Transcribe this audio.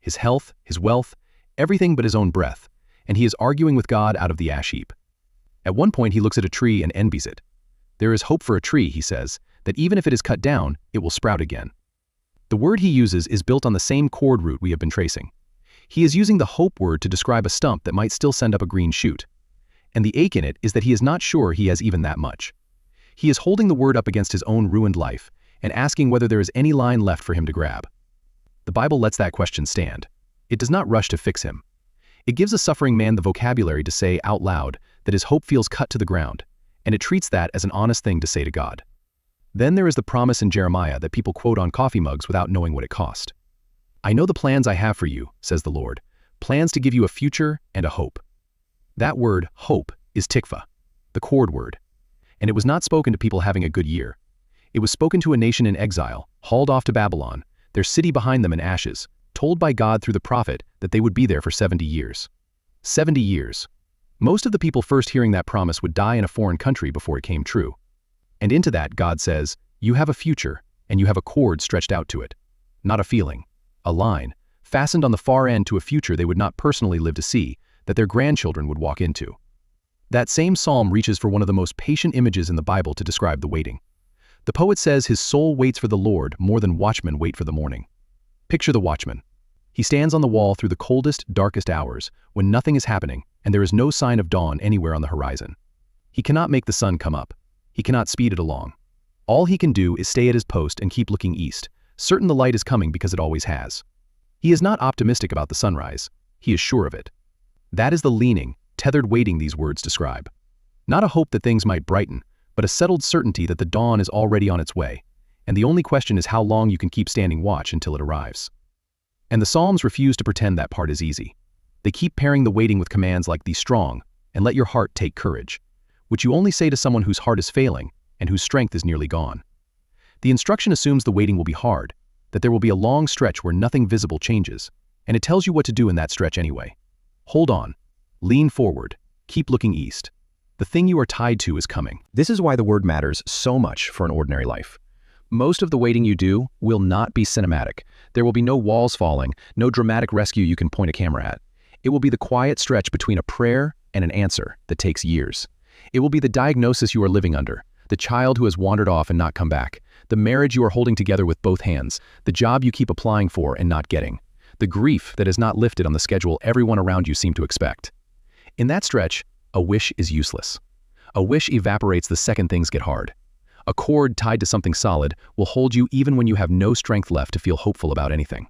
his health, his wealth, everything but his own breath, and he is arguing with God out of the ash heap. At one point he looks at a tree and envies it. There is hope for a tree, he says, that even if it is cut down, it will sprout again. The word he uses is built on the same chord root we have been tracing. He is using the hope word to describe a stump that might still send up a green shoot. And the ache in it is that he is not sure he has even that much. He is holding the word up against his own ruined life and asking whether there is any line left for him to grab. The Bible lets that question stand. It does not rush to fix him. It gives a suffering man the vocabulary to say out loud that his hope feels cut to the ground, and it treats that as an honest thing to say to God. Then there is the promise in Jeremiah that people quote on coffee mugs without knowing what it cost. "I know the plans I have for you," says the Lord, "plans to give you a future and a hope." That word, hope, is tikva, the chord word. And it was not spoken to people having a good year. It was spoken to a nation in exile, hauled off to Babylon, their city behind them in ashes, told by God through the prophet that they would be there for 70 years. 70 years. Most of the people first hearing that promise would die in a foreign country before it came true. And into that, God says, you have a future, and you have a cord stretched out to it. Not a feeling. A line, fastened on the far end to a future they would not personally live to see, that their grandchildren would walk into. That same psalm reaches for one of the most patient images in the Bible to describe the waiting. The poet says his soul waits for the Lord more than watchmen wait for the morning. Picture the watchman. He stands on the wall through the coldest, darkest hours, when nothing is happening and there is no sign of dawn anywhere on the horizon. He cannot make the sun come up. He cannot speed it along. All he can do is stay at his post and keep looking east, certain the light is coming because it always has. He is not optimistic about the sunrise. He is sure of it. That is the leaning, tethered waiting these words describe. Not a hope that things might brighten, but a settled certainty that the dawn is already on its way, and the only question is how long you can keep standing watch until it arrives. And the Psalms refuse to pretend that part is easy. They keep pairing the waiting with commands like "Be strong," and "Let your heart take courage," which you only say to someone whose heart is failing and whose strength is nearly gone. The instruction assumes the waiting will be hard, that there will be a long stretch where nothing visible changes, and it tells you what to do in that stretch anyway. Hold on. Lean forward. Keep looking east. The thing you are tied to is coming. This is why the word matters so much for an ordinary life. Most of the waiting you do will not be cinematic. There will be no walls falling, no dramatic rescue you can point a camera at. It will be the quiet stretch between a prayer and an answer that takes years. It will be the diagnosis you are living under, the child who has wandered off and not come back, the marriage you are holding together with both hands, the job you keep applying for and not getting, the grief that is not lifted on the schedule everyone around you seem to expect. In that stretch, a wish is useless. A wish evaporates the second things get hard. A cord tied to something solid will hold you even when you have no strength left to feel hopeful about anything.